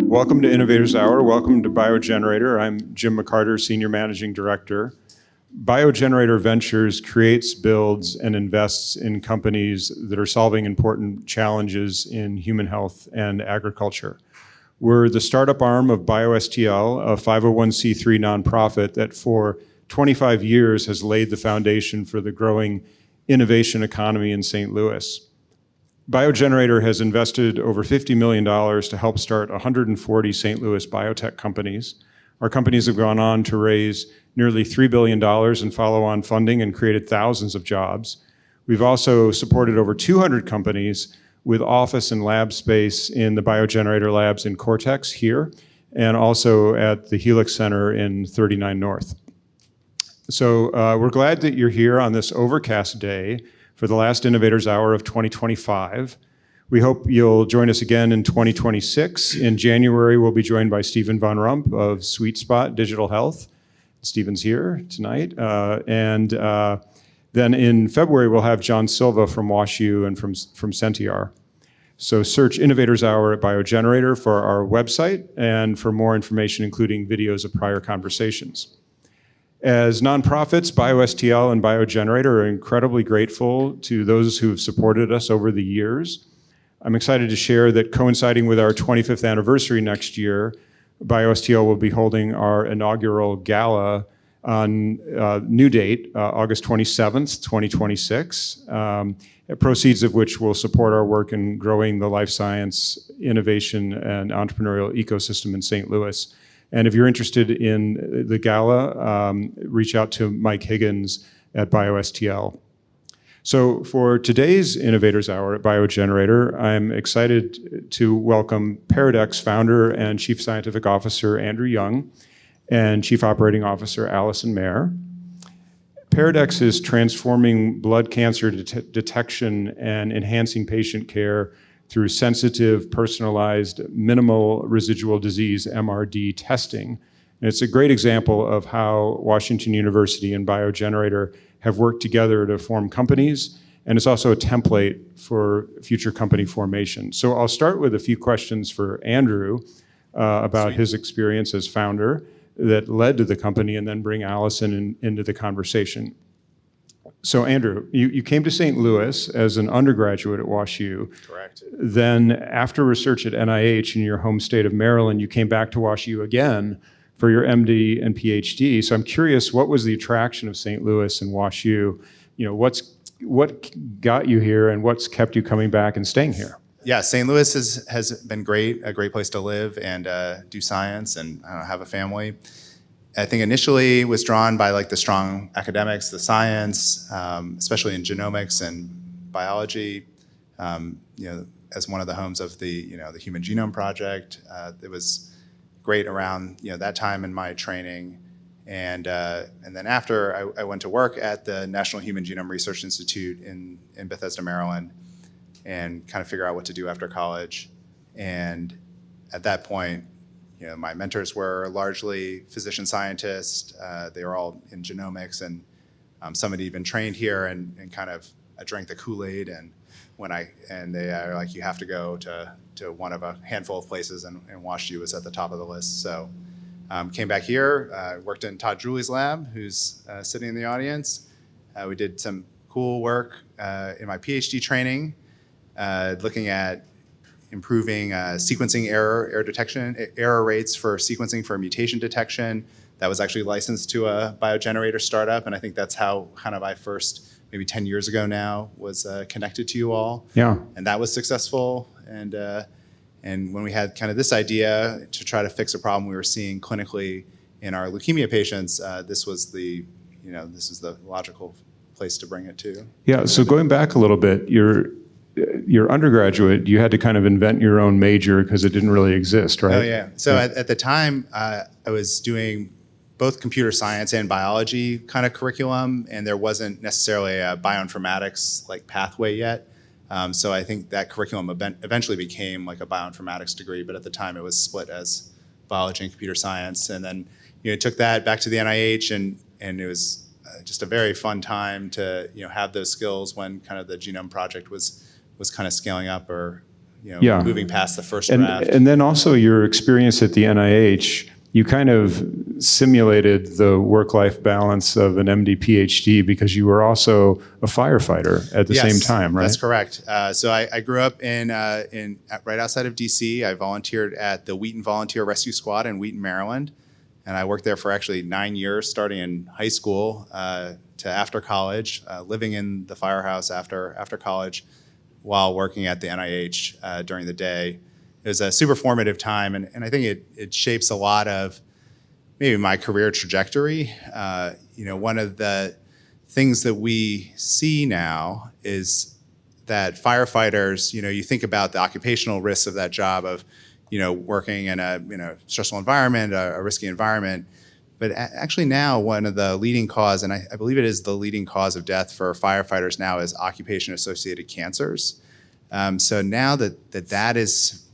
Welcome to Innovators Hour. Welcome to BioGenerator. I'm Jim McCarter, Senior Managing Director. BioGenerator Ventures creates, builds, and invests in companies that are solving important challenges in human health and agriculture. We're the startup arm of BioSTL, a 501c3 nonprofit that for 25 years has laid the foundation for the growing innovation economy in St. Louis. BioGenerator has invested over $50 million to help start 140 St. Louis biotech companies. Our companies have gone on to raise nearly $3 billion in follow-on funding and created thousands of jobs. We've also supported over 200 companies with office and lab space in the BioGenerator labs in Cortex here, and also at the Helix Center in 39 North. So we're glad that you're here on this overcast day for the last Innovators Hour of 2025. We hope you'll join us again in 2026. In January, we'll be joined by Stephen Von Rump of Sweet Spot Digital Health. Stephen's here tonight. Then in February, we'll have John Silva from WashU and from Sentiar. So search Innovators Hour at BioGenerator for our website and for more information, including videos of prior conversations. As nonprofits, BioSTL and BioGenerator are incredibly grateful to those who have supported us over the years. I'm excited to share that coinciding with our 25th anniversary next year, BioSTL will be holding our inaugural gala on new date, August 27th, 2026, proceeds of which will support our work in growing the life science, innovation, and entrepreneurial ecosystem in St. Louis. And if you're interested in the gala, reach out to Mike Higgins at BioSTL. So for today's Innovators Hour at BioGenerator, I'm excited to welcome Pairidex founder and Chief Scientific Officer Andrew Young and Chief Operating Officer Allyson. Pairidex is transforming blood cancer detection and enhancing patient care through sensitive, personalized, minimal residual disease, MRD testing. And it's a great example of how Washington University and BioGenerator have worked together to form companies, and it's also a template for future company formation. So I'll start with a few questions for Andrew about his experience as founder that led to the company, and then bring Allyson into the conversation. So Andrew, you came to St. Louis as an undergraduate at WashU. Correct. Then after research at NIH in your home state of Maryland, you came back to WashU again for your MD and PhD. So I'm curious, what was the attraction of St. Louis and WashU? You know, what got you here and what's kept you coming back and staying here? Yeah, St. Louis has been great, a great place to live and do science and have a family. I think initially was drawn by like the strong academics, the science, especially in genomics and biology. As one of the homes of the the Human Genome Project, it was great around that time in my training, and then after I went to work at the National Human Genome Research Institute in Bethesda, Maryland, and kind of figure out what to do after college. And at that point, my mentors were largely physician scientists. They were all in genomics, and some had even trained here, and kind of I drank the Kool-Aid. And they are like, you have to go to one of a handful of places, and WashU was at the top of the list. So came back here, worked in Todd Drewley's lab, who's sitting in the audience. We did some cool work in my PhD training, looking at improving sequencing error detection, error rates for sequencing for mutation detection. That was actually licensed to a BioGenerator startup, and I think that's how kind of I first, maybe 10 years ago now, was connected to you all. Yeah. And that was successful. And when we had kind of this idea to try to fix a problem we were seeing clinically in our leukemia patients, this was the logical place to bring it to. Yeah. So going back a little bit, your undergraduate, you had to kind of invent your own major because it didn't really exist, right? Oh, yeah. So at the time, I was doing both computer science and biology kind of curriculum, and there wasn't necessarily a bioinformatics like pathway yet. So I think that curriculum eventually became like a bioinformatics degree, but at the time it was split as biology and computer science. And then took that back to the NIH, and it was just a very fun time to have those skills when kind of the Genome Project was kind of scaling up, or Yeah. moving past the first And, draft. and then also your experience at the NIH, you kind of simulated the work-life balance of an MD PhD because you were also a firefighter at the same time, right? That's correct. So I grew up in right outside of DC. I volunteered at the Wheaton Volunteer Rescue Squad in Wheaton, Maryland, and I worked there for actually 9 years, starting in high school to after college, living in the firehouse after college, while working at the NIH during the day. It was a super formative time, and I think it shapes a lot of maybe my career trajectory. One of the things that we see now is that firefighters, you think about the occupational risks of that job of, working in a stressful environment, a risky environment. But actually now one of the leading cause, and I believe it is the leading cause of death for firefighters now, is occupation-associated cancers. So now that is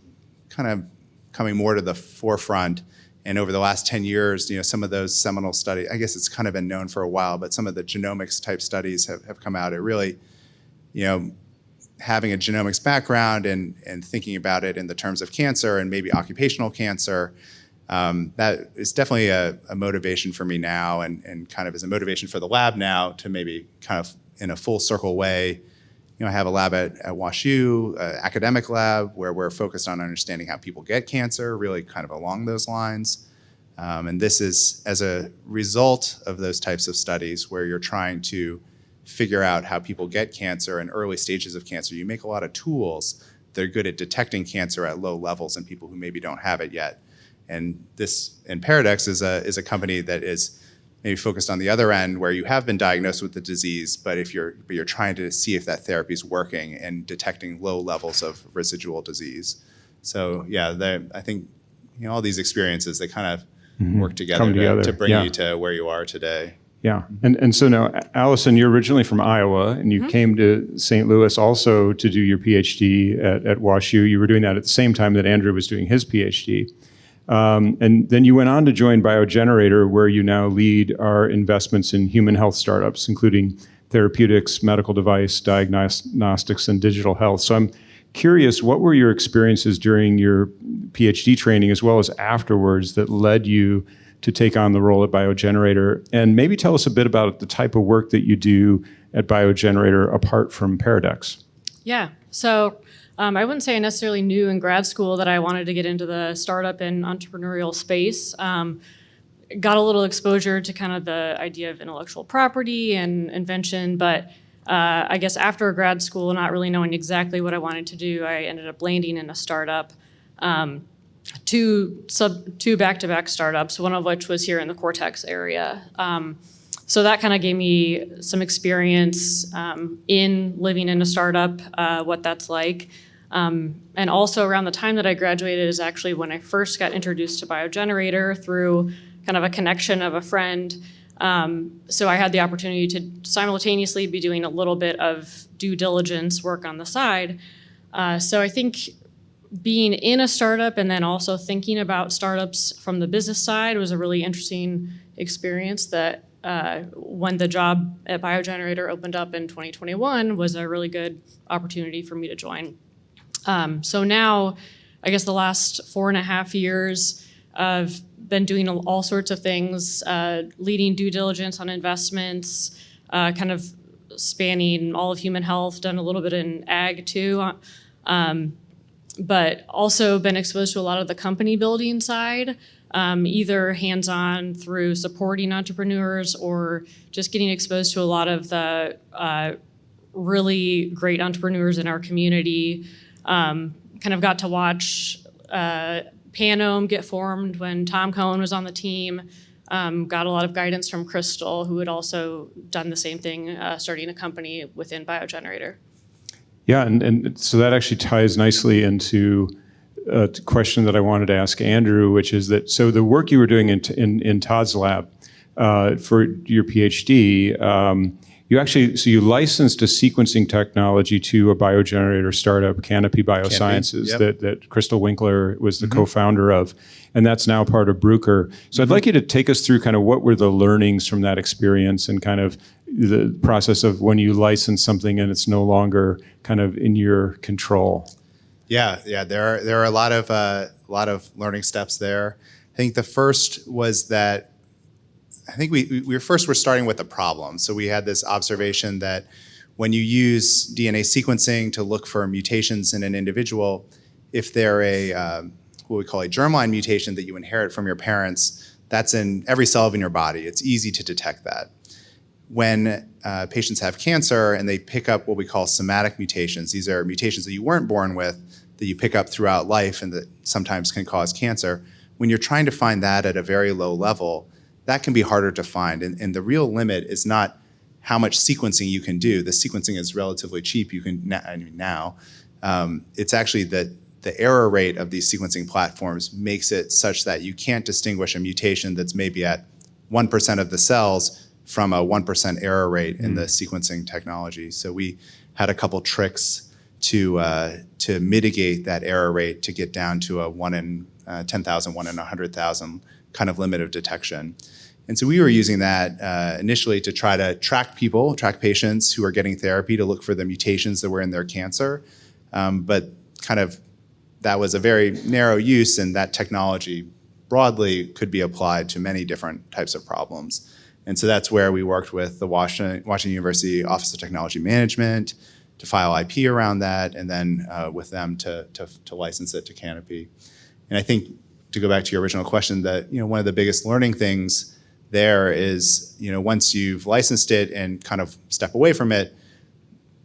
kind of coming more to the forefront, and over the last 10 years, some of those seminal studies, I guess it's kind of been known for a while, but some of the genomics type studies have come out. It really, having a genomics background and thinking about it in the terms of cancer and maybe occupational cancer, that is definitely a motivation for me now, and kind of is a motivation for the lab now to maybe kind of in a full circle way. I have a lab at WashU, academic lab, where we're focused on understanding how people get cancer, really kind of along those lines. And this is as a result of those types of studies where you're trying to figure out how people get cancer in early stages of cancer. You make a lot of tools that are good at detecting cancer at low levels in people who maybe don't have it yet. And Pairidex is a company that is maybe focused on the other end, where you have been diagnosed with the disease, but you're trying to see if that therapy is working and detecting low levels of residual disease. So yeah, I think all these experiences, they kind of work together to bring you to where you are today. Yeah, and so now, Allyson, you're originally from Iowa, and you came to St. Louis also to do your PhD at WashU. You were doing that at the same time that Andrew was doing his PhD. And then you went on to join BioGenerator, where you now lead our investments in human health startups, including therapeutics, medical device, diagnostics, and digital health. So I'm curious, what were your experiences during your PhD training as well as afterwards that led you to take on the role at BioGenerator? And maybe tell us a bit about the type of work that you do at BioGenerator apart from Pairidex. Yeah, so I wouldn't say I necessarily knew in grad school that I wanted to get into the startup and entrepreneurial space. Got a little exposure to kind of the idea of intellectual property and invention, but I guess after grad school, not really knowing exactly what I wanted to do, I ended up landing in a startup. Two back-to-back startups, one of which was here in the Cortex area. So that kind of gave me some experience in living in a startup, what that's like. And also around the time that I graduated is actually when I first got introduced to BioGenerator through kind of a connection of a friend. So I had the opportunity to simultaneously be doing a little bit of due diligence work on the side. So I think being in a startup and then also thinking about startups from the business side was a really interesting experience that when the job at BioGenerator opened up in 2021 was a really good opportunity for me to join. So now, I guess the last 4.5 years, I've been doing all sorts of things, leading due diligence on investments, kind of spanning all of human health, done a little bit in ag too, but also been exposed to a lot of the company building side, either hands-on through supporting entrepreneurs or just getting exposed to a lot of the really great entrepreneurs in our community. Kind of got to watch Panome get formed when Tom Cohen was on the team. Got a lot of guidance from Crystal, who had also done the same thing, starting a company within BioGenerator. Yeah, and so that actually ties nicely into a question that I wanted to ask Andrew, which is that, so the work you were doing in Todd's lab for your PhD, you licensed a sequencing technology to a BioGenerator startup, Canopy Biosciences, that Crystal Winkler was the co-founder of, and that's now part of Bruker. So I'd like you to take us through kind of what were the learnings from that experience and kind of the process of when you license something and it's no longer kind of in your control. Yeah. There are a lot of learning steps there. I think the first was that I think we were starting with a problem. So we had this observation that when you use DNA sequencing to look for mutations in an individual, if they're what we call a germline mutation that you inherit from your parents, that's in every cell in your body. It's easy to detect that. When patients have cancer and they pick up what we call somatic mutations, these are mutations that you weren't born with, that you pick up throughout life and that sometimes can cause cancer. When you're trying to find that at a very low level, that can be harder to find. And the real limit is not how much sequencing you can do. The sequencing is relatively cheap. You can now. It's actually that the error rate of these sequencing platforms makes it such that you can't distinguish a mutation that's maybe at 1% of the cells from a 1% error rate in the sequencing technology. So we had a couple tricks to mitigate that error rate to get down to a 1 in 10,000, 1 in 100,000 kind of limit of detection. And so we were using that initially to try to track patients who are getting therapy to look for the mutations that were in their cancer. But kind of that was a very narrow use, and that technology broadly could be applied to many different types of problems. And so that's where we worked with the Washington University Office of Technology Management to file IP around that, and then with them to license it to Canopy. And I think, to go back to your original question, that one of the biggest learning things there is, once you've licensed it and kind of step away from it,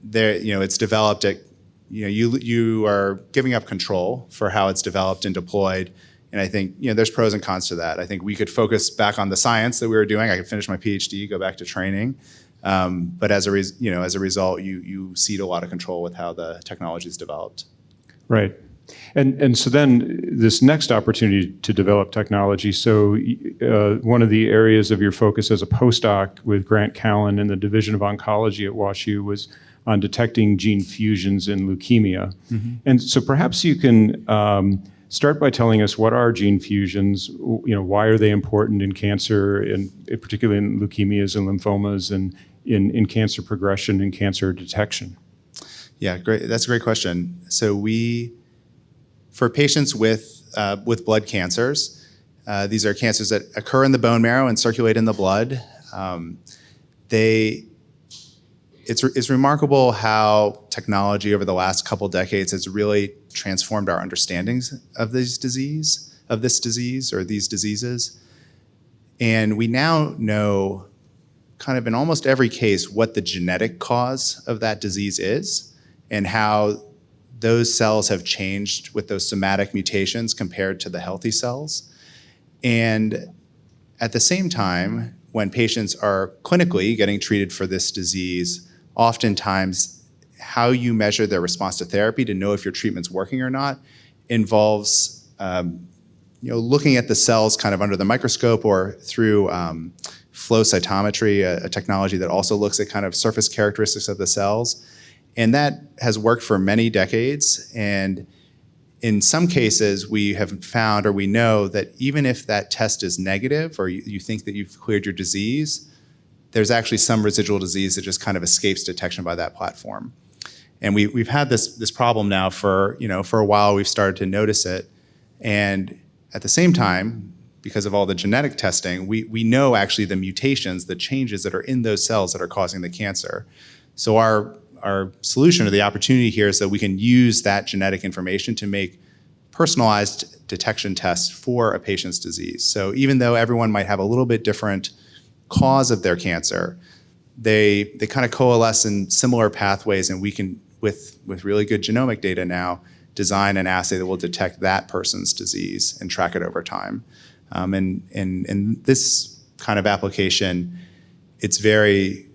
there, it's developed at, you are giving up control for how it's developed and deployed. And I think, there's pros and cons to that. I think we could focus back on the science that we were doing. I could finish my PhD, go back to training. But as a result, you cede a lot of control with how the technology is developed. Right. And so then this next opportunity to develop technology, so one of the areas of your focus as a postdoc with Grant Callan in the Division of Oncology at WashU was on detecting gene fusions in leukemia. Mm-hmm. And so perhaps you can start by telling us, what are gene fusions? Why are they important in cancer, and particularly in leukemias and lymphomas, and in cancer progression and cancer detection? Yeah, great. That's a great question. So for patients with blood cancers, these are cancers that occur in the bone marrow and circulate in the blood. It's remarkable how technology over the last couple decades has really transformed our understandings of this disease. And we now know, kind of in almost every case, what the genetic cause of that disease is, and how those cells have changed with those somatic mutations compared to the healthy cells. And at the same time, when patients are clinically getting treated for this disease, oftentimes how you measure their response to therapy to know if your treatment's working or not involves looking at the cells kind of under the microscope or through flow cytometry, a technology that also looks at kind of surface characteristics of the cells. And that has worked for many decades. And in some cases, we have found, or we know, that even if that test is negative, or you think that you've cleared your disease, there's actually some residual disease that just kind of escapes detection by that platform. And we've had this problem now for a while. We've started to notice it. And at the same time, because of all the genetic testing, we know actually the mutations, the changes that are in those cells that are causing the cancer. So our solution, or the opportunity here, is that we can use that genetic information to make personalized detection tests for a patient's disease. So even though everyone might have a little bit different cause of their cancer, they kind of coalesce in similar pathways, and we can, with really good genomic data now, design an assay that will detect that person's disease and track it over time. And in this kind of application, it's very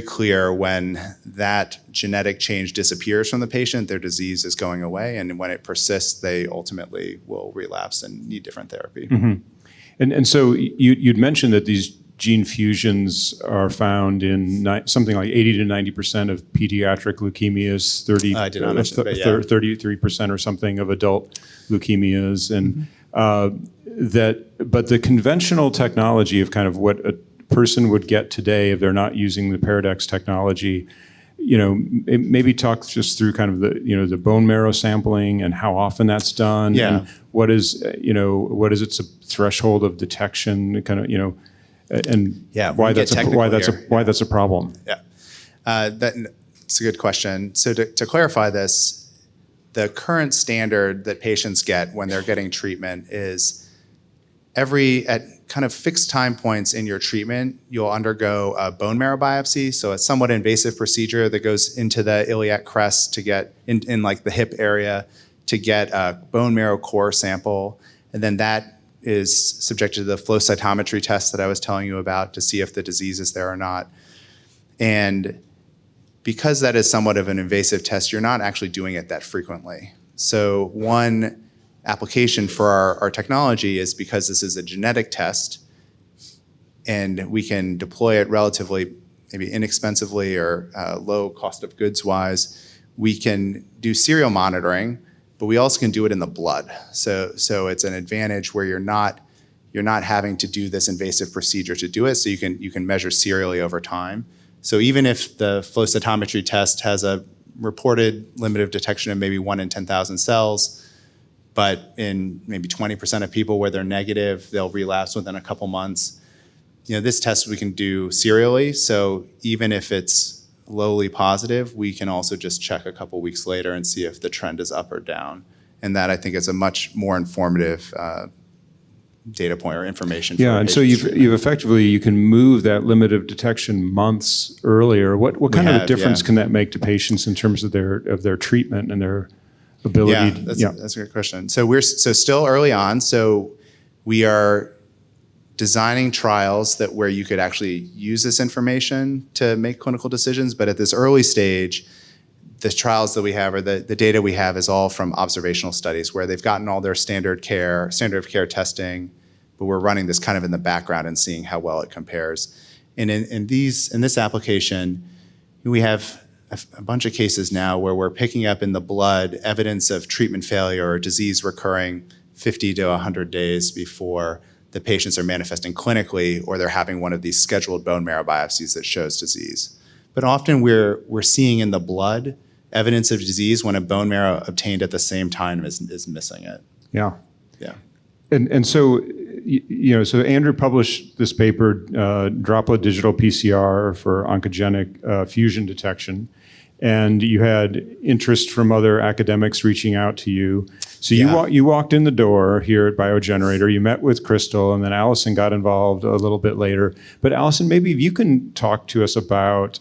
clear when that genetic change disappears from the patient, their disease is going away, and when it persists, they ultimately will relapse and need different therapy. Mm-hmm. And so you'd mentioned that these gene fusions are found in something like 80 to 90% of pediatric leukemias, 33% or something of adult leukemias, and but the conventional technology of kind of what a person would get today if they're not using the Pairidex technology maybe talk just through kind of the bone marrow sampling and how often that's done. Yeah. And what is its threshold of detection, kind of, and Yeah, we why can get that's technical here. why that's a problem. Yeah, that's a good question. So to clarify this, the current standard that patients get when they're getting treatment is at kind of fixed time points in your treatment, you'll undergo a bone marrow biopsy. So it's somewhat invasive procedure that goes into the iliac crest to get in like the hip area to get a bone marrow core sample. And then that is subjected to the flow cytometry test that I was telling you about to see if the disease is there or not. And because that is somewhat of an invasive test, you're not actually doing it that frequently. So one application for our technology is because this is a genetic test and we can deploy it relatively maybe inexpensively or low cost of goods wise, we can do serial monitoring, but we also can do it in the blood. So it's an advantage where you're not having to do this invasive procedure to do it, so you can measure serially over time. So even if the flow cytometry test has a reported limit of detection of maybe 1 in 10,000 cells, but in maybe 20% of people where they're negative, they'll relapse within a couple months. This test we can do serially, so even if it's lowly positive, we can also just check a couple weeks later and see if the trend is up or down. And that, I think, is a much more informative data point or information. Yeah, and so you've effectively, you can move that limit of detection months earlier. What kind of a difference can that make to patients in terms of their treatment and their ability? That's a good question. So we're still early on. So we are designing trials where you could actually use this information to make clinical decisions. But at this early stage, the trials that we have or the data we have is all from observational studies where they've gotten all their standard of care testing, but we're running this kind of in the background and seeing how well it compares. And in this application, we have a bunch of cases now where we're picking up in the blood evidence of treatment failure or disease recurring 50 to 100 days before the patients are manifesting clinically or they're having one of these scheduled bone marrow biopsies that shows disease. But often we're seeing in the blood evidence of disease when a bone marrow obtained at the same time is missing it. Yeah. Yeah. And so, so Andrew published this paper, Droplet Digital PCR for oncogenic fusion detection. And you had interest from other academics reaching out to you. So you walked in the door here at BioGenerator, you met with Crystal, and then Allyson got involved a little bit later. But Allyson, maybe if you can talk to us about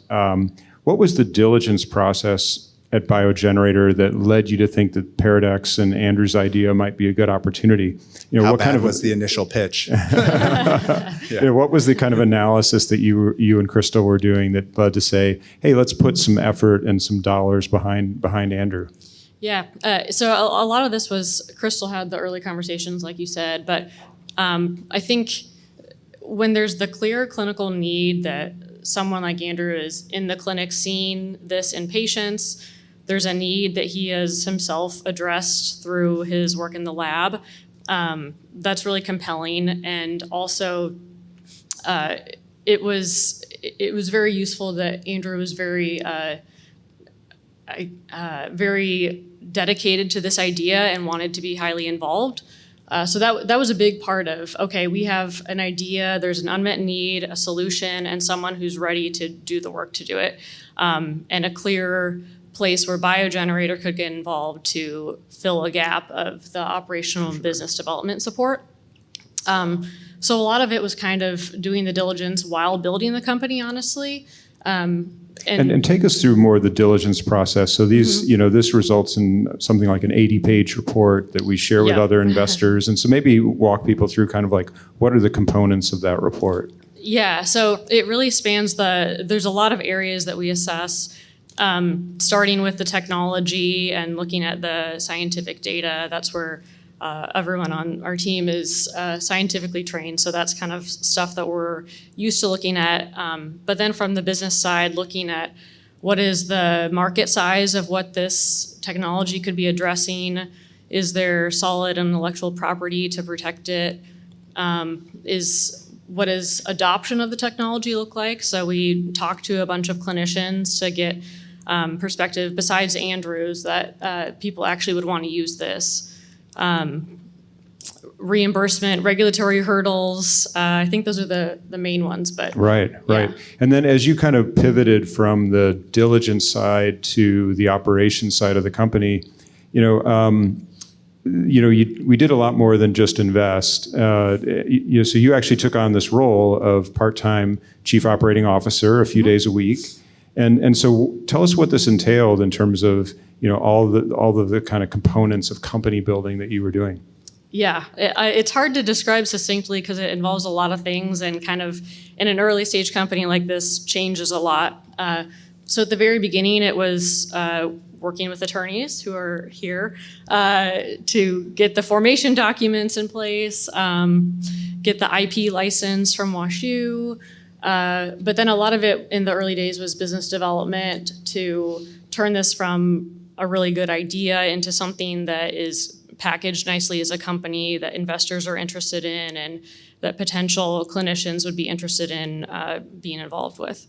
what was the diligence process at BioGenerator that led you to think that Pairidex and Andrew's idea might be a good opportunity? How bad was the initial pitch? What was the kind of analysis that you and Crystal were doing that led to say, hey, let's put some effort and some dollars behind Andrew? Yeah, so a lot of this was Crystal had the early conversations, like you said, but I think when there's the clear clinical need that someone like Andrew is in the clinic seeing this in patients, there's a need that he has himself addressed through his work in the lab. That's really compelling, and also it was very useful that Andrew was very dedicated to this idea and wanted to be highly involved. So that was a big part of, okay, we have an idea, there's an unmet need, a solution, and someone who's ready to do the work to do it, and a clear place where BioGenerator could get involved to fill a gap of the operational and business development support. So a lot of it was kind of doing the diligence while building the company, honestly. And take us through more of the diligence process. So these, this results in something like an 80-page report that we share with other investors. And so maybe walk people through kind of like, what are the components of that report? Yeah, so it really spans there's a lot of areas that we assess, starting with the technology and looking at the scientific data. That's where everyone on our team is scientifically trained, so that's kind of stuff that we're used to looking at. But then from the business side, looking at what is the market size of what this technology could be addressing. Is there solid intellectual property to protect it? What does adoption of the technology look like? So we talked to a bunch of clinicians to get perspective, besides Andrew's, that people actually would want to use this. Reimbursement, regulatory hurdles, I think those are the main ones. But Right. Yeah. And then as you kind of pivoted from the diligence side to the operations side of the company, we did a lot more than just invest. So you actually took on this role of part-time chief operating officer a few days a week. And so tell us what this entailed in terms of all of the kind of components of company building that you were doing. Yeah, it's hard to describe succinctly because it involves a lot of things, and kind of in an early stage company like this changes a lot. So at the very beginning, it was working with attorneys who are here to get the formation documents in place, get the IP license from WashU. But then a lot of it in the early days was business development to turn this from a really good idea into something that is packaged nicely as a company that investors are interested in and that potential clinicians would be interested in being involved with.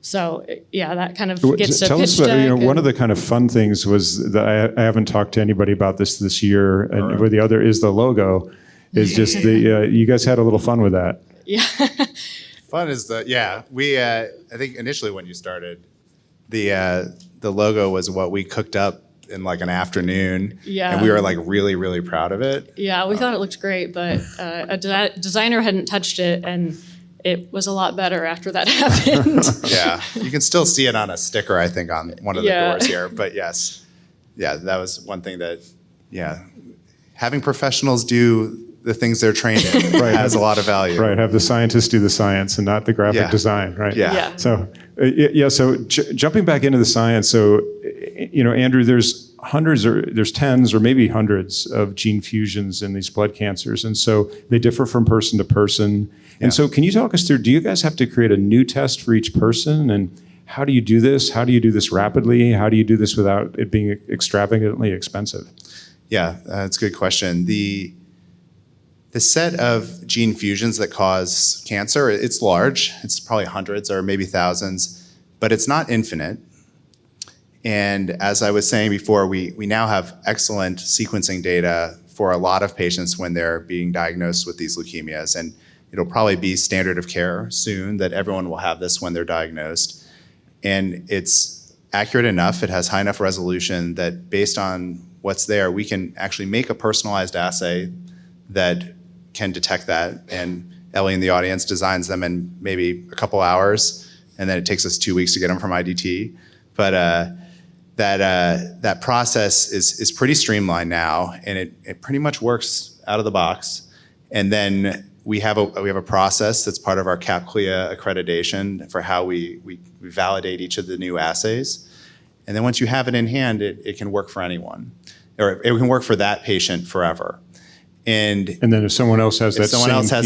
So yeah, that kind of gets to Tell pitch us about, deck. one of the kind of fun things was that I haven't talked to anybody about this year, and where the other is the logo, is just you guys had a little fun with that. Yeah. Fun is we I think initially when you started, the logo was what we cooked up in like an afternoon. Yeah. And we were like really, really proud of it. Yeah, we thought it looked great, but a designer hadn't touched it, and it was a lot better after that happened. Yeah, you can still see it on a sticker, I think, on one of the doors here. But yes, that was one thing that, having professionals do the things they're trained in has a lot of value. Right, have the scientists do the science and not the graphic design, right? Yeah. So, jumping back into the science, so, Andrew, there's tens or maybe hundreds of gene fusions in these blood cancers, and so they differ from person to person. And so can you talk us through, do you guys have to create a new test for each person, and how do you do this? How do you do this rapidly? How do you do this without it being extravagantly expensive? Yeah, that's a good question. The set of gene fusions that cause cancer, it's large. It's probably hundreds or maybe thousands, but it's not infinite. And as I was saying before, we now have excellent sequencing data for a lot of patients when they're being diagnosed with these leukemias. And it'll probably be standard of care soon that everyone will have this when they're diagnosed. And it's accurate enough, it has high enough resolution that based on what's there, we can actually make a personalized assay that can detect that. And Ellie in the audience designs them in maybe a couple hours, and then it takes us 2 weeks to get them from IDT. But that process is pretty streamlined now, and it pretty much works out of the box. And then we have a process that's part of our CAP-CLIA accreditation for how we validate each of the new assays. And then once you have it in hand, it can work for anyone, or it can work for that patient forever. And then if someone else has a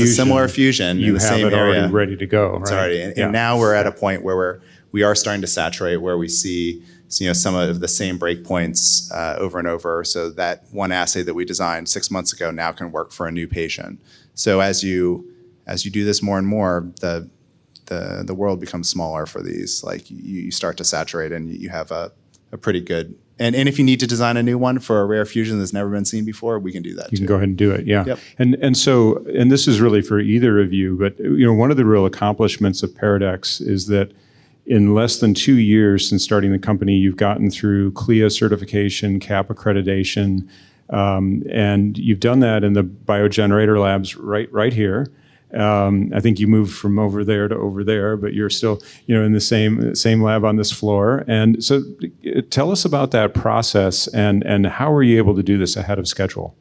similar fusion in the same area, already ready to go, right? It's already, and now we're at a point where we are starting to saturate, where we see some of the same breakpoints over and over. So that one assay that we designed 6 months ago now can work for a new patient. So as you do this more and more, the world becomes smaller for these. Like you start to saturate, and you have a pretty good. And if you need to design a new one for a rare fusion that's never been seen before, we can do that. You can go ahead and do it, yeah. Yep. And this is really for either of you, but one of the real accomplishments of Pairidex is that in less than 2 years since starting the company, you've gotten through CLIA certification, CAP accreditation, and you've done that in the BioGenerator labs right here. I think you moved from over there to over there, but you're still, in the same lab on this floor. And so, tell us about that process and how were you able to do this ahead of schedule?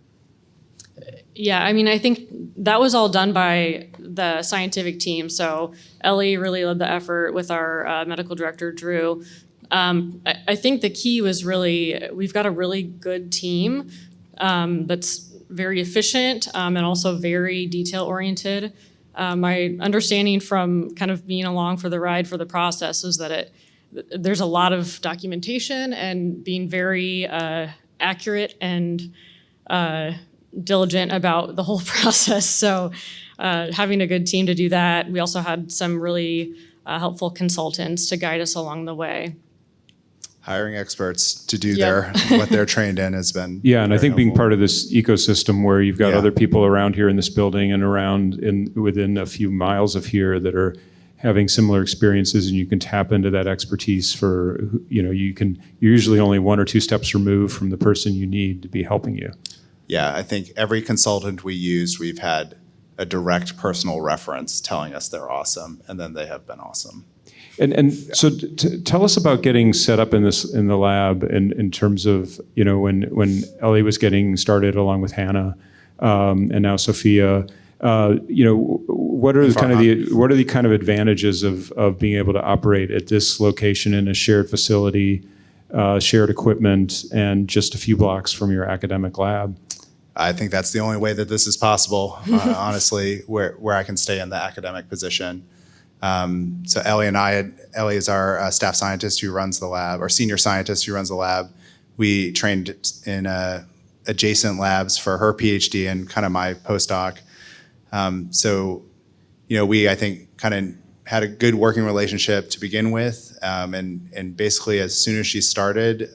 Yeah, I mean, I think that was all done by the scientific team. So Ellie really led the effort with our medical director, Drew. I think the key was really, we've got a really good team that's very efficient and also very detail-oriented. My understanding from kind of being along for the ride for the process was that there's a lot of documentation and being very accurate and diligent about the whole process. So having a good team to do that. We also had some really helpful consultants to guide us along the way. hiring experts to do Yep. what they're trained in has been Yeah, and I very think being helpful. part of this ecosystem where you've got Yeah. other people around here in this building and within a few miles of here that are having similar experiences, and you can tap into that expertise for, you're usually only one or two steps removed from the person you need to be helping you. Yeah, I think every consultant we used, we've had a direct personal reference telling us they're awesome, and then they have been awesome. And so tell us about getting set up in the lab in terms of, when Ellie was getting started along with Hannah, and now Sophia, what are the kind of advantages of being able to operate at this location in a shared facility, shared equipment, and just a few blocks from your academic lab? I think that's the only way that this is possible, honestly, where I can stay in the academic position. So Ellie is our staff scientist who runs the lab, our senior scientist who runs the lab. We trained in adjacent labs for her PhD and kind of my postdoc. So, we, I think, kind of had a good working relationship to begin with. And basically, as soon as she started,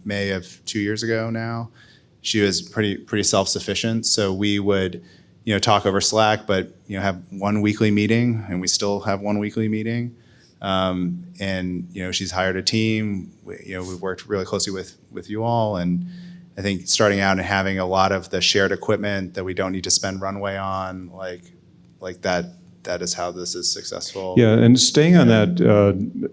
May of 2 years ago now, she was pretty self-sufficient. So we would, talk over Slack, but, have one weekly meeting, and we still have one weekly meeting. And, she's hired a team. We've worked really closely with you all. And I think starting out and having a lot of the shared equipment that we don't need to spend runway on, like that is how this is successful. Yeah, and staying on that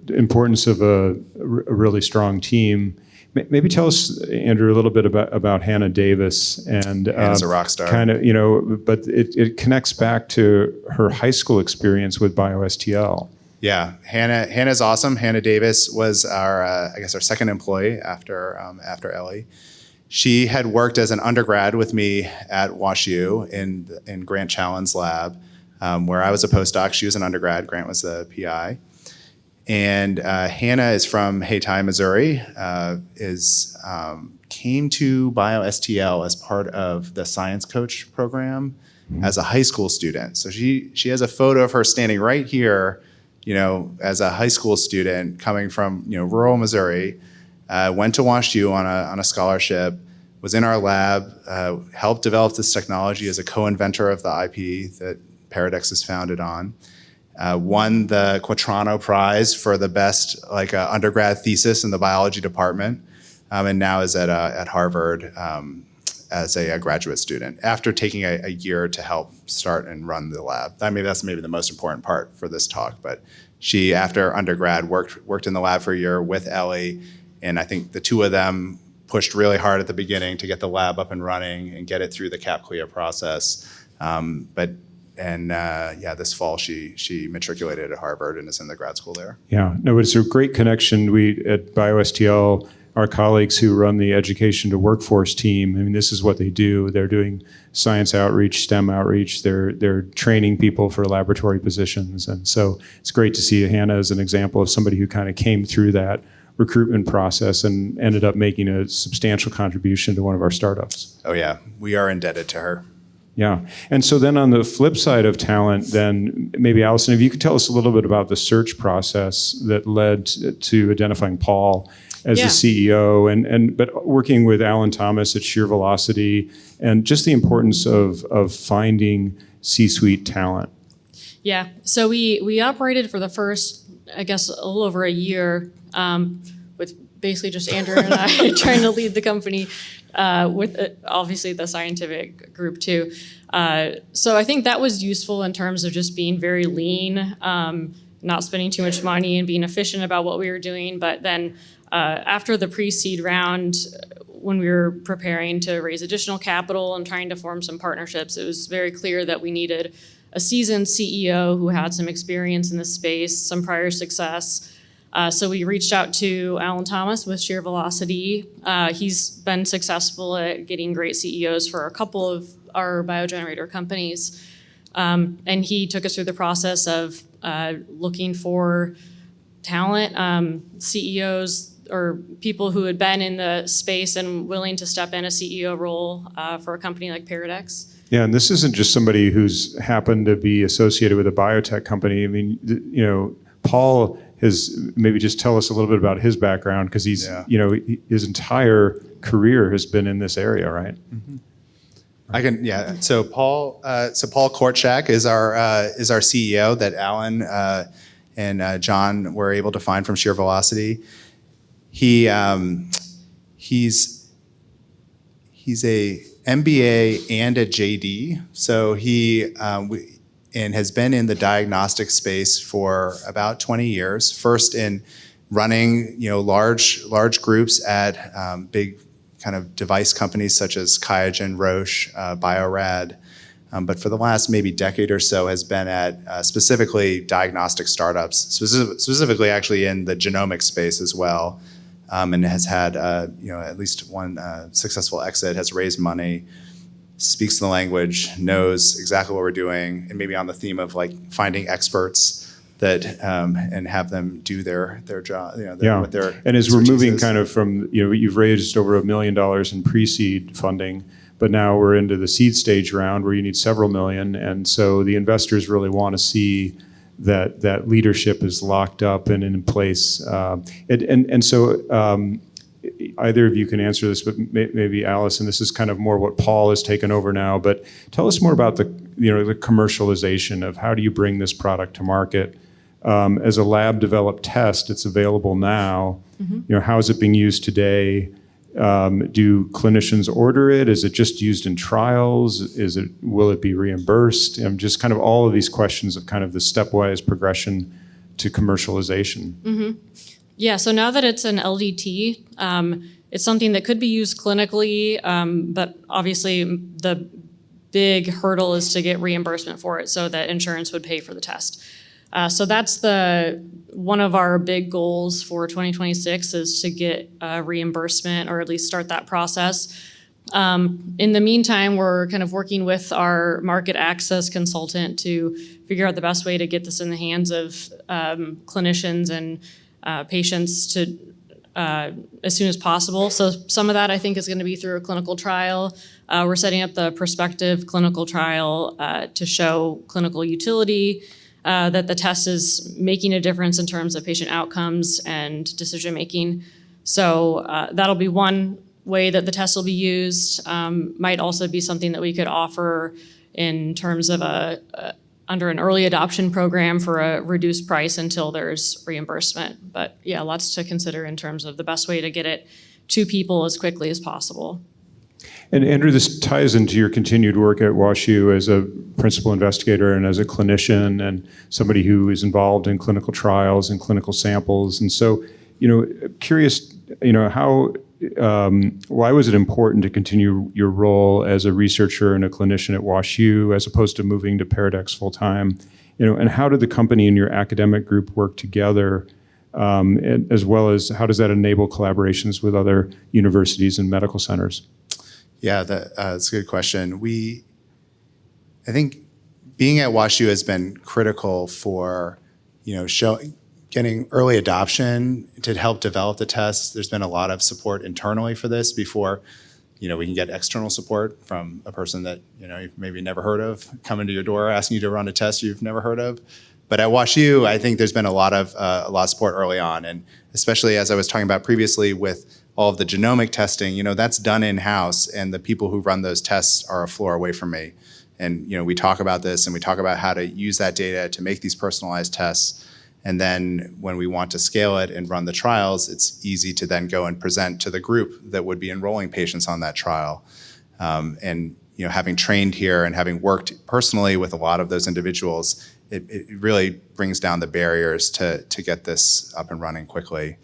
importance of a really strong team, maybe tell us, Andrew, a little bit about Hannah Davis. And Hannah's a rock star. Kind of, but it connects back to her high school experience with BioSTL. Yeah, Hannah's awesome. Hannah Davis was our second employee after Ellie. She had worked as an undergrad with me at WashU in Grant Challen's lab, where I was a postdoc. She was an undergrad. Grant was the PI. And Hannah is from Hayti, Missouri. Came to BioSTL as part of the Science Coach program as a high school student. So she has a photo of her standing right here, as a high school student coming from rural Missouri. Went to WashU on a scholarship, was in our lab, helped develop this technology as a co-inventor of the IP that Pairidex is founded on. Won the Quattrano Prize for the best undergrad thesis in the biology department, and now is at Harvard as a graduate student after taking a year to help start and run the lab. I mean, that's maybe the most important part for this talk, but she, after undergrad, worked in the lab for a year with Ellie, and I think the two of them pushed really hard at the beginning to get the lab up and running and get it through the CAP-CLIA process. This fall she matriculated at Harvard and is in the grad school there. Yeah, no, it's a great connection. We at BioSTL, our colleagues who run the education to workforce team, I mean, this is what they do. They're doing science outreach, STEM outreach. They're training people for laboratory positions. And so it's great to see Hannah as an example of somebody who kind of came through that recruitment process and ended up making a substantial contribution to one of our startups. Oh yeah, we are indebted to her. Yeah. And so then on the flip side of talent, then maybe Allyson, if you could tell us a little bit about the search process that led to identifying Paul as the CEO, but working with Alan Thomas at Sheer Velocity, and just the importance of finding C-suite talent. Yeah, so we operated for the first, I guess, a little over a year with basically just Andrew and I trying to lead the company with obviously the scientific group too. So I think that was useful in terms of just being very lean, not spending too much money and being efficient about what we were doing. But then after the pre-seed round, when we were preparing to raise additional capital and trying to form some partnerships, it was very clear that we needed a seasoned CEO who had some experience in this space, some prior success. So we reached out to Alan Thomas with Sheer Velocity. He's been successful at getting great CEOs for a couple of our BioGenerator companies. And he took us through the process of looking for talent, CEOs or people who had been in the space and willing to step in a CEO role for a company like Pairidex. Yeah, and this isn't just somebody who's happened to be associated with a biotech company. I mean, Paul has maybe just tell us a little bit about his background, because he's, his entire career has been in this area, right? Mm-hmm. I can, yeah. So Paul Kortschak is our CEO that Alan and John were able to find from Sheer Velocity. He's a MBA and a JD. So he and has been in the diagnostic space for about 20 years. First in running, large groups at big kind of device companies such as QIAGEN, Roche, Bio-Rad. But for the last maybe decade or so has been at specifically diagnostic startups, specifically actually in the genomic space as well, and has had at least one successful exit, has raised money, speaks the language, knows exactly what we're doing, and maybe on the theme of like finding experts that and have them do their job, what their and as we're expertise moving is. kind of from, you've raised over $1 million in pre-seed funding, but now we're into the seed stage round where you need several million, and so the investors really want to see that leadership is locked up and in place. And so either of you can answer this, but maybe Allyson, this is kind of more what Paul has taken over now, but tell us more about the commercialization of how do you bring this product to market. As a lab developed test, it's available now. Mm-hmm. How is it being used today? Do clinicians order it? Is it just used in trials? Will it be reimbursed? Just kind of all of these questions of kind of the stepwise progression to commercialization. Mm-hmm. Yeah, so now that it's an LDT, it's something that could be used clinically, but obviously the big hurdle is to get reimbursement for it so that insurance would pay for the test. So that's one of our big goals for 2026 is to get reimbursement or at least start that process. In the meantime, we're kind of working with our market access consultant to figure out the best way to get this in the hands of clinicians and patients to as soon as possible. So some of that I think is going to be through a clinical trial. We're setting up the prospective clinical trial to show clinical utility, that the test is making a difference in terms of patient outcomes and decision making. So that'll be one way that the test will be used. Might also be something that we could offer in terms of under an early adoption program for a reduced price until there's reimbursement. But yeah, lots to consider in terms of the best way to get it to people as quickly as possible. And Andrew, this ties into your continued work at WashU as a principal investigator and as a clinician and somebody who is involved in clinical trials and clinical samples. And so, curious, why was it important to continue your role as a researcher and a clinician at WashU as opposed to moving to Pairidex full time? And how did the company and your academic group work together, as well as how does that enable collaborations with other universities and medical centers? Yeah, that's a good question. I think being at WashU has been critical for, getting early adoption to help develop the test. There's been a lot of support internally for this before, we can get external support from a person that, you've maybe never heard of, coming to your door asking you to run a test you've never heard of. But at WashU, I think there's been a lot of support early on, and especially as I was talking about previously with all of the genomic testing, that's done in-house, and the people who run those tests are a floor away from me. And we talk about this, and we talk about how to use that data to make these personalized tests. And then when we want to scale it and run the trials, it's easy to then go and present to the group that would be enrolling patients on that trial. And having trained here and having worked personally with a lot of those individuals, it really brings down the barriers to get this up and running quickly.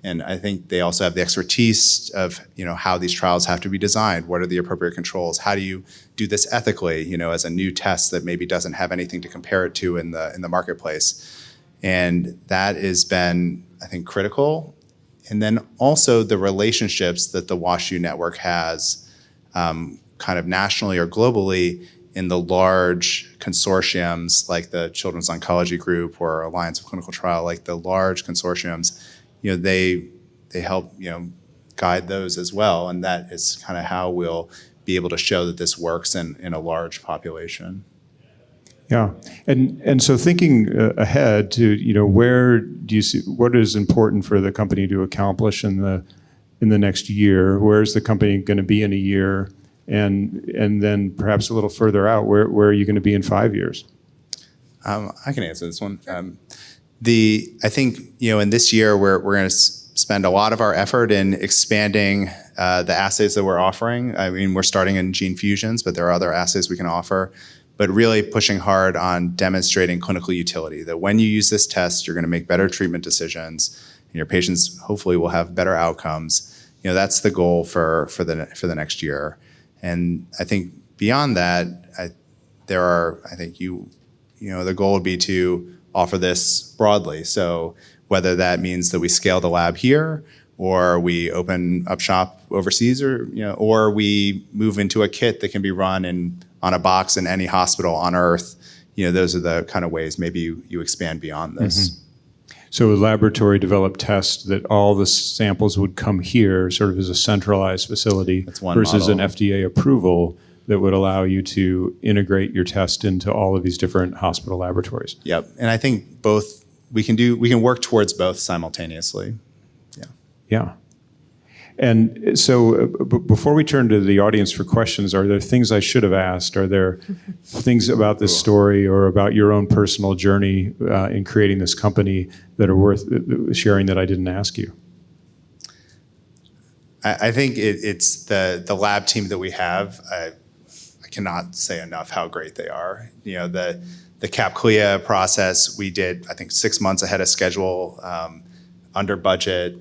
And I think they also have the expertise of how these trials have to be designed. What are the appropriate controls? How do you do this ethically? As a new test that maybe doesn't have anything to compare it to in the marketplace. And that has been, I think, critical. And then also the relationships that the WashU network has, kind of nationally or globally, in the large consortiums like the Children's Oncology Group or Alliance of Clinical Trial, like the large consortiums. They help guide those as well, and that is kind of how we'll be able to show that this works in a large population. Yeah, and so thinking ahead to, where do you see what is important for the company to accomplish in the next year? Where is the company going to be in a year, and then perhaps a little further out, where are you going to be in 5 years? I can answer this one. I think in this year we're going to spend a lot of our effort in expanding the assays that we're offering. I mean, we're starting in gene fusions, but there are other assays we can offer. But really pushing hard on demonstrating clinical utility, that when you use this test, you're going to make better treatment decisions, and your patients hopefully will have better outcomes. That's the goal for the next year. And I think beyond that, the goal would be to offer this broadly. So whether that means that we scale the lab here, or we open up shop overseas, or we move into a kit that can be run on a box in any hospital on Earth, those are the kind of ways maybe you expand beyond this. Mm-hmm. So a laboratory developed test that all the samples would come here sort of as a centralized facility versus model. an FDA approval that would allow you to integrate your test into all of these different hospital laboratories. Yep, and I think both we can work towards both simultaneously. Yeah. And so before we turn to the audience for questions, are there things I should have asked? Are there things about this story or about your own personal journey in creating this company that are worth sharing that I didn't ask you? I think it's the lab team that we have. I cannot say enough how great they are. The CAP/CLIA process we did, I think, 6 months ahead of schedule, under budget.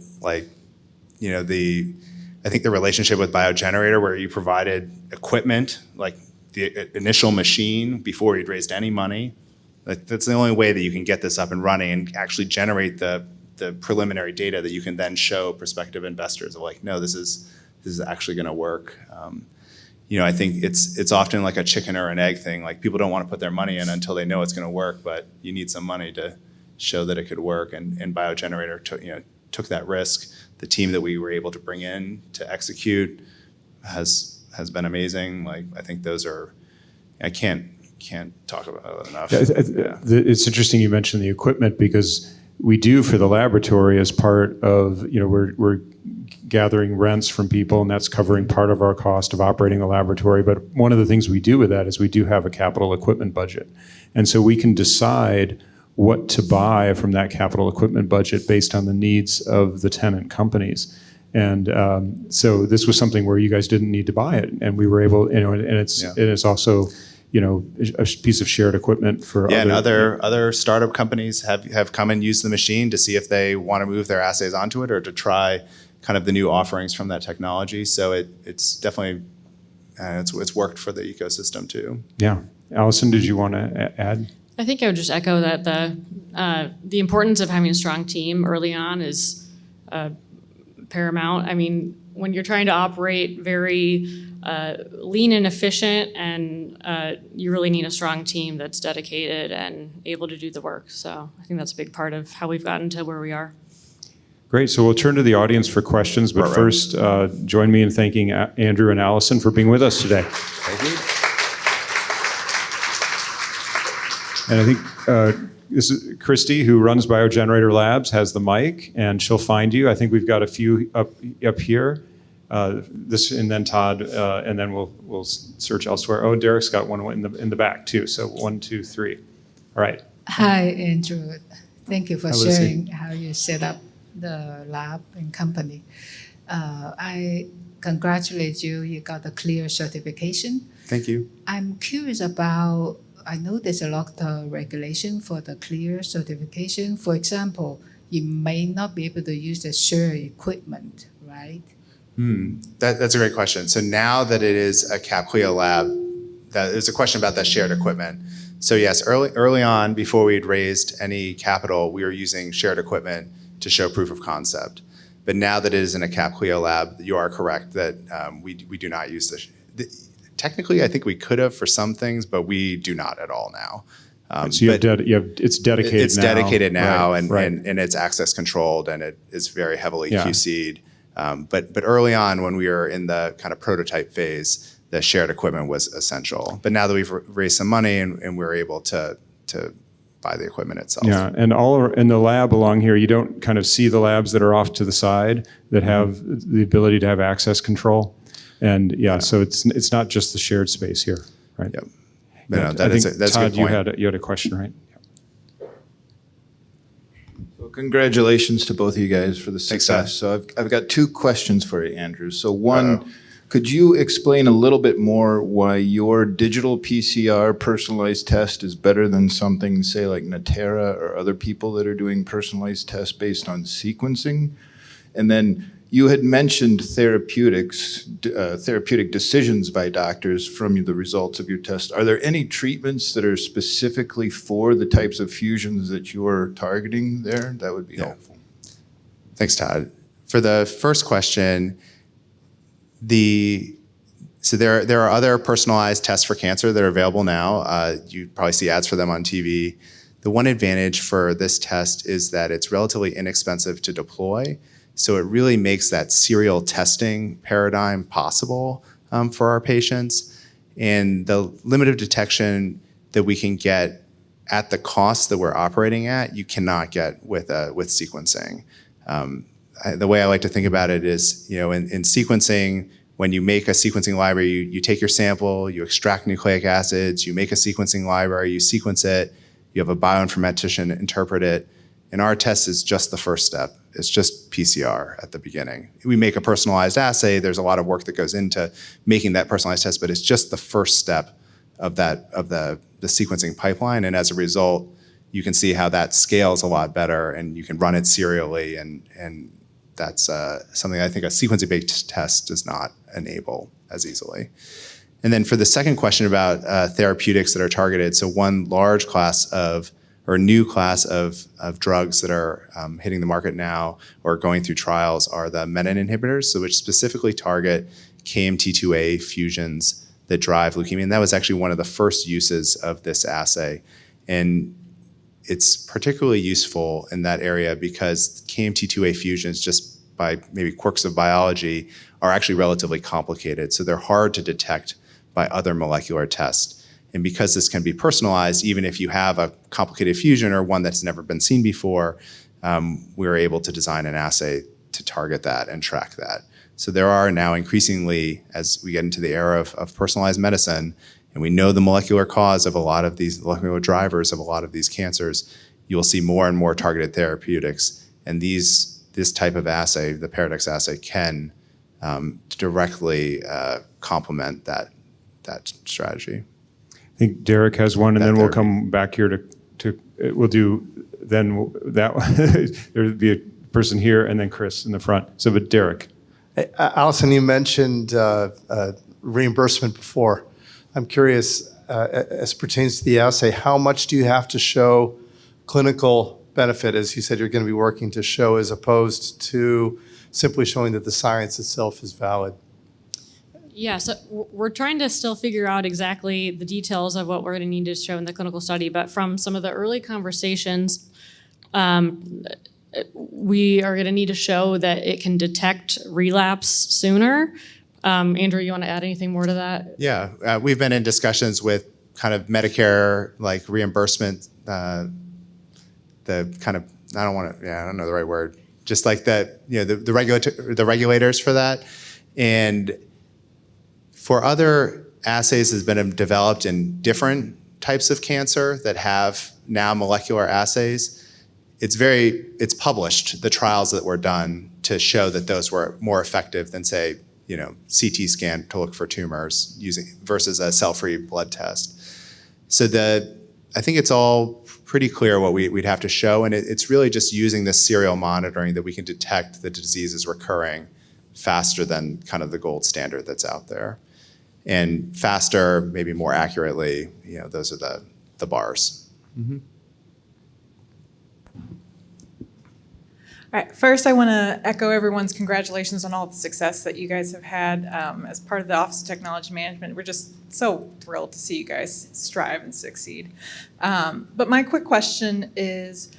I think the relationship with BioGenerator, where you provided equipment, like the initial machine before you'd raised any money, that's the only way that you can get this up and running and actually generate the preliminary data that you can then show prospective investors of no, this is actually going to work. I think it's often like a chicken or an egg thing. People don't want to put their money in until they know it's going to work, but you need some money to show that it could work. And BioGenerator took that risk. The team that we were able to bring in to execute has been amazing. I think those are, I can't talk about it enough. It's interesting you mentioned the equipment, because we do for the laboratory as part of, we're gathering rents from people, and that's covering part of our cost of operating the laboratory. But one of the things we do with that is we do have a capital equipment budget. And so we can decide what to buy from that capital equipment budget based on the needs of the tenant companies. And so this was something where you guys didn't need to buy it, and we were able, and it's also, a piece of shared equipment for other startup companies have come and used the machine to see if they want to move their assays onto it or to try kind of the new offerings from that technology. So it's definitely it's worked for the ecosystem too. Yeah, Allyson, did you want to add? I think I would just echo that the importance of having a strong team early on is paramount. I mean, when you're trying to operate very lean and efficient, and you really need a strong team that's dedicated and able to do the work. So I think that's a big part of how we've gotten to where we are. Great. So we'll turn to the audience for questions, but first, join me in thanking Andrew and Allyson for being with us today. Thank you. And I think this is Christy, who runs BioGenerator Labs, has the mic, and she'll find you. I think we've got a few up here. This, and then Todd, and then we'll search elsewhere. Oh, Derek's got one in the back too. So 1, 2, 3. All right. Hi, Andrew. Thank you for Hi, sharing how you set up the lab and company. I congratulate you. You got the CLIA certification. Thank you. I'm curious about, I know there's a lot of regulation for the CLIA certification. For example, you may not be able to use the shared equipment, right? That's a great question. So now that it is a CAP/CLIA lab, there's a question about that shared equipment. So yes, early on, before we'd raised any capital, we were using shared equipment to show proof of concept. But now that it is in a CAP/CLIA lab, you are correct that we do not use technically, I think we could have for some things, but we do not at all now. So it's dedicated now. It's dedicated now, right. And it's access controlled, and it is very heavily QC'd. But early on, when we were in the kind of prototype phase, the shared equipment was essential. But now that we've raised some money and we're able to buy the equipment itself. Yeah, and in the lab along here, you don't kind of see the labs that are off to the side that have the ability to have access control. And so it's not just the shared space here, right? Yep. But no, I think, that's Todd, a good point. you had a question, right? So congratulations to both of you guys for the Thanks, success. So I've got two questions for you, Andrew. So one, Uh-oh. could you explain a little bit more why your digital PCR personalized test is better than something, say, like Natera or other people that are doing personalized tests based on sequencing? And then you had mentioned therapeutic decisions by doctors from the results of your test. Are there any treatments that are specifically for the types of fusions that you're targeting there? That would be helpful. Thanks, Todd. For the first question, so there are other personalized tests for cancer that are available now. You probably see ads for them on TV. The one advantage for this test is that it's relatively inexpensive to deploy. So it really makes that serial testing paradigm possible for our patients. And the limit of detection that we can get at the cost that we're operating at, you cannot get with sequencing. The way I like to think about it is, in sequencing, when you make a sequencing library, you take your sample, you extract nucleic acids, you make a sequencing library, you sequence it, you have a bioinformatician interpret it, and our test is just the first step. It's just PCR at the beginning. We make a personalized assay. There's a lot of work that goes into making that personalized test, but it's just the first step of the sequencing pipeline. And as a result, you can see how that scales a lot better, and you can run it serially. And that's something I think a sequencing-based test does not enable as easily. And then for the second question about therapeutics that are targeted, so one large class or new class of drugs that are hitting the market now or going through trials are the menin inhibitors, so which specifically target KMT2A fusions that drive leukemia. And that was actually one of the first uses of this assay. And it's particularly useful in that area because KMT2A fusions, just by maybe quirks of biology, are actually relatively complicated. So they're hard to detect by other molecular tests. And because this can be personalized, even if you have a complicated fusion or one that's never been seen before, we're able to design an assay to target that and track that. So there are now increasingly, as we get into the era of personalized medicine, and we know the molecular cause of a lot of these molecular drivers of a lot of these cancers, you will see more and more targeted therapeutics. And this type of assay, the Pairidex assay, can directly complement that strategy. I think Derek has one, and then we'll come back here to we'll do then that there would be a person here and then Chris in the front. So, but Derek. Allyson, you mentioned reimbursement before. I'm curious, as pertains to the assay, how much do you have to show clinical benefit, as you said you're going to be working to show, as opposed to simply showing that the science itself is valid? Yeah, so we're trying to still figure out exactly the details of what we're going to need to show in the clinical study, but from some of the early conversations, we are going to need to show that it can detect relapse sooner. Andrew, you want to add anything more to that? Yeah, we've been in discussions with kind of Medicare, like reimbursement, the kind of, I don't know the right word, just like that, the regulators for that. And for other assays that's been developed in different types of cancer that have now molecular assays, it's published, the trials that were done to show that those were more effective than, say, CT scan to look for tumors versus a cell-free blood test. So I think it's all pretty clear what we'd have to show, and it's really just using this serial monitoring that we can detect the disease is recurring faster than kind of the gold standard that's out there. And faster, maybe more accurately, those are the bars. Mm-hmm. All right, first I want to echo everyone's congratulations on all the success that you guys have had as part of the Office of Technology Management. We're just so thrilled to see you guys strive and succeed. But my quick question is,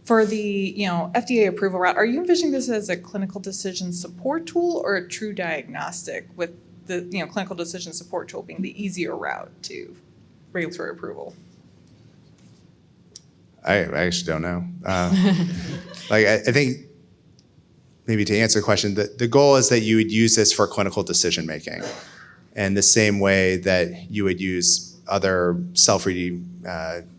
for the FDA approval route, are you envisioning this as a clinical decision support tool or a true diagnostic with the clinical decision support tool being the easier route to regulatory approval? I actually don't know. I think maybe to answer the question, the goal is that you would use this for clinical decision making, and the same way that you would use other cell-free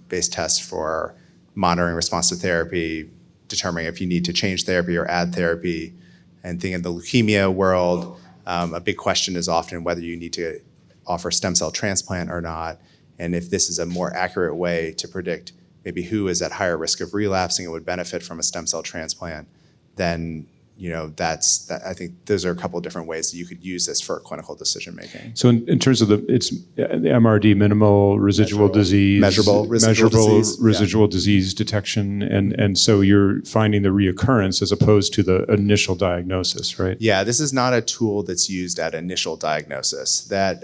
based tests for monitoring response to therapy, determining if you need to change therapy or add therapy. And think in the leukemia world, a big question is often whether you need to offer stem cell transplant or not, and if this is a more accurate way to predict maybe who is at higher risk of relapsing and would benefit from a stem cell transplant, then I think those are a couple of different ways that you could use this for clinical decision making. So in terms of the MRD, minimal residual disease, Measurable residual disease detection, and so you're finding the reoccurrence as opposed to the initial diagnosis, right? Yeah, this is not a tool that's used at initial diagnosis. That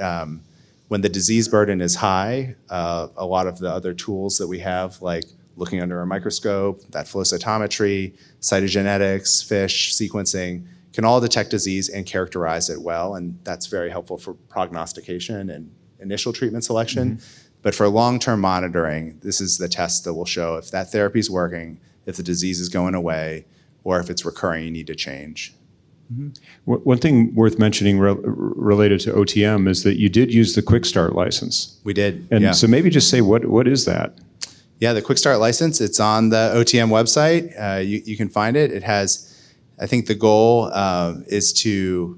when the disease burden is high, a lot of the other tools that we have, like looking under a microscope, that flow cytometry, cytogenetics, FISH, sequencing, can all detect disease and characterize it well, and that's very helpful for prognostication and initial treatment selection. Mm-hmm. But for long-term monitoring, this is the test that will show if that therapy is working, if the disease is going away, or if it's recurring, you need to change. Mm-hmm. One thing worth mentioning related to OTM is that you did use the Quick Start license. We did, and yeah. So maybe just say what is that? Yeah, the Quick Start license, it's on the OTM website. You can find it. It has, I think the goal is to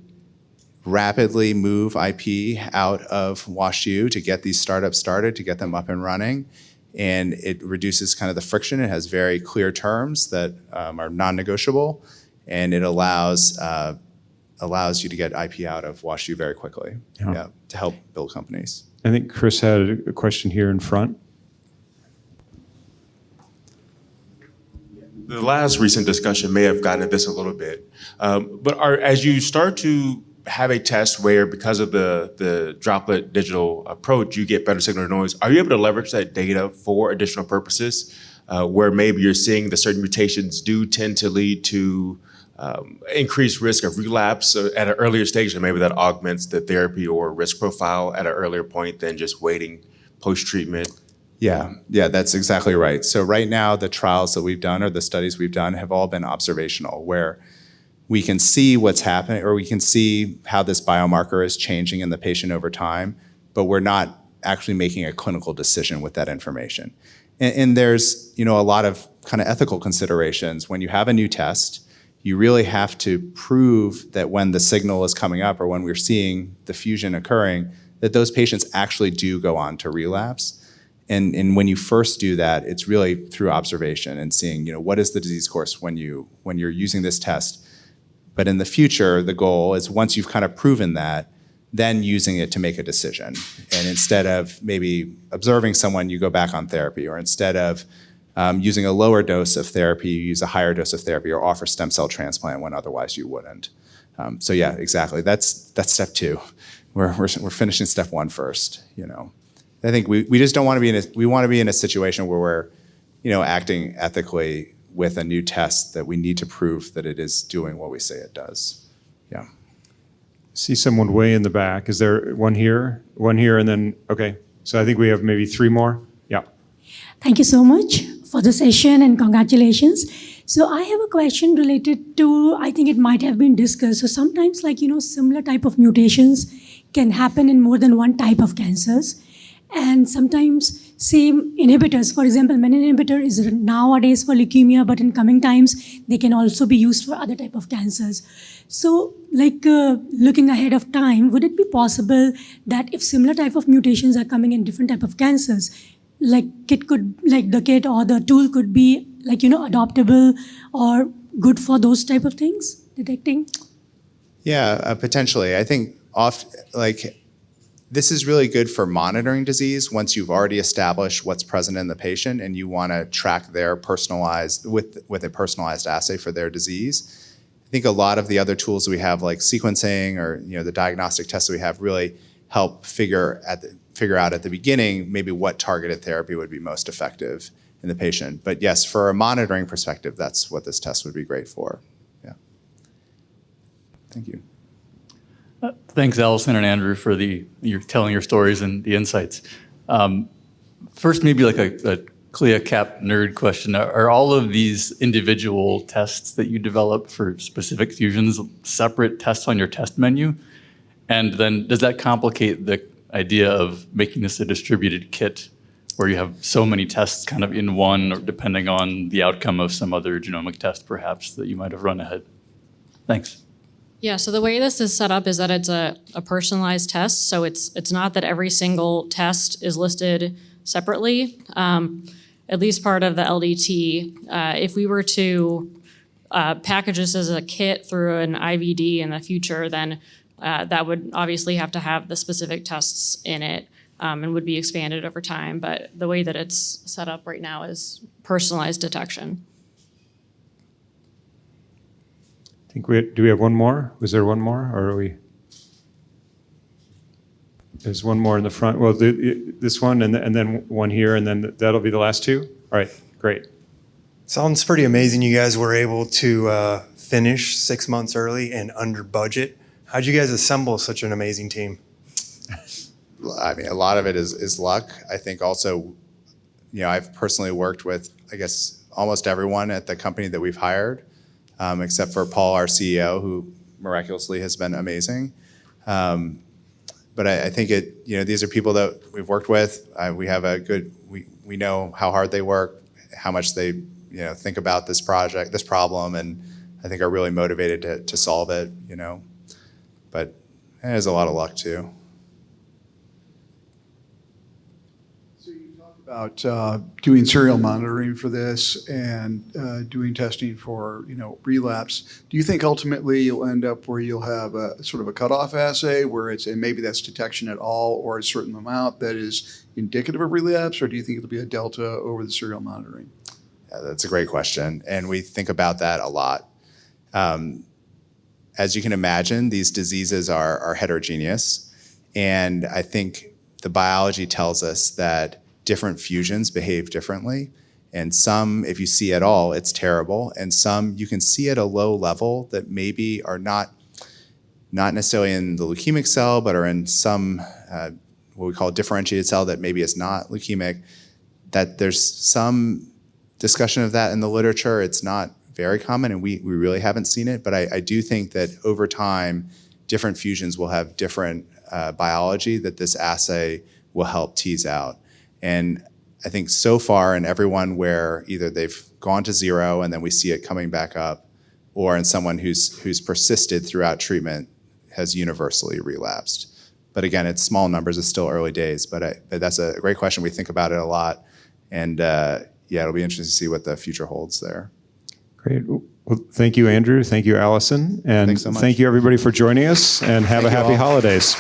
rapidly move IP out of WashU to get these startups started, to get them up and running. And it reduces kind of the friction. It has very clear terms that are non-negotiable. And it allows you to get IP out of WashU very quickly, to help build companies. I think Chris had a question here in front. The last recent discussion may have gotten at this a little bit, but as you start to have a test where, because of the droplet digital approach, you get better signal to noise, are you able to leverage that data for additional purposes, where maybe you're seeing that certain mutations do tend to lead to increased risk of relapse at an earlier stage, and maybe that augments the therapy or risk profile at an earlier point than just waiting post-treatment? Yeah, that's exactly right. So right now, the trials that we've done or the studies we've done have all been observational, where we can see what's happening, or we can see how this biomarker is changing in the patient over time, but we're not actually making a clinical decision with that information. And there's a lot of kind of ethical considerations. When you have a new test, you really have to prove that when the signal is coming up or when we're seeing the fusion occurring, that those patients actually do go on to relapse. And when you first do that, it's really through observation and seeing, what is the disease course when you're using this test. But in the future, the goal is, once you've kind of proven that, then using it to make a decision. And instead of maybe observing someone, you go back on therapy, or instead of using a lower dose of therapy, you use a higher dose of therapy, or offer stem cell transplant when otherwise you wouldn't. So yeah, exactly. That's step two. We're finishing step one first. I think we just don't want to be in a situation where we're acting ethically with a new test that we need to prove that it is doing what we say it does. Yeah. See someone way in the back. Is there one here, and then, okay. So I think we have maybe three more. Yeah. Thank you so much for the session and congratulations. So I have a question related to, I think it might have been discussed. So sometimes similar type of mutations can happen in more than one type of cancers. And sometimes same inhibitors, for example, menin inhibitor is nowadays for leukemia, but in coming times, they can also be used for other type of cancers. So looking ahead of time, would it be possible that if similar type of mutations are coming in different type of cancers, the kit or the tool could be adoptable or good for those type of things, detecting? Yeah, potentially. I think this is really good for monitoring disease once you've already established what's present in the patient and you want to track their with a personalized assay for their disease. I think a lot of the other tools we have, like sequencing or the diagnostic tests that we have, really help figure out at the beginning maybe what targeted therapy would be most effective in the patient. But yes, for a monitoring perspective, that's what this test would be great for. Yeah. Thank you. Thanks, Allyson and Andrew, for you're telling your stories and the insights. First, maybe like a CLIA cap nerd question. Are all of these individual tests that you develop for specific fusions separate tests on your test menu? And then does that complicate the idea of making this a distributed kit where you have so many tests kind of in one, or depending on the outcome of some other genomic test perhaps that you might have run ahead? Thanks. Yeah, so the way this is set up is that it's a personalized test. So it's not that every single test is listed separately. At least part of the LDT. If we were to package this as a kit through an IVD in the future, then that would obviously have to have the specific tests in it and would be expanded over time. But the way that it's set up right now is personalized detection. I think do we have one more? Was there one more, or are we? There's one more in the front. Well, this one, and then one here, and then that'll be the last two? All right, great. Sounds pretty amazing you guys were able to finish 6 months early and under budget. How'd you guys assemble such an amazing team? I mean, a lot of it is luck. I think also, I've personally worked with, I guess, almost everyone at the company that we've hired, except for Paul, our CEO, who miraculously has been amazing. But I think these are people that we've worked with. We have we know how hard they work, how much they think about this project, this problem, and I think are really motivated to solve it. But there's a lot of luck too. So you talked about doing serial monitoring for this and doing testing for relapse. Do you think ultimately you'll end up where you'll have a sort of a cutoff assay where and maybe that's detection at all or a certain amount that is indicative of relapse, or do you think it'll be a delta over the serial monitoring? Yeah, that's a great question, and we think about that a lot. As you can imagine, these diseases are heterogeneous, and I think the biology tells us that different fusions behave differently, and some, if you see at all, it's terrible, and some you can see at a low level that maybe are not necessarily in the leukemic cell, but are in some what we call a differentiated cell that maybe is not leukemic, that there's some discussion of that in the literature. It's not very common, and we really haven't seen it, but I do think that over time, different fusions will have different biology that this assay will help tease out. And I think so far in everyone where either they've gone to zero and then we see it coming back up, or in someone who's persisted throughout treatment has universally relapsed. But again, it's small numbers, it's still early days, but that's a great question. We think about it a lot, and it'll be interesting to see what the future holds there. Great. Well, thank you, Andrew. Thank you, Allyson. And Thanks so much. Thank you, everybody, for joining us, and have a happy holidays.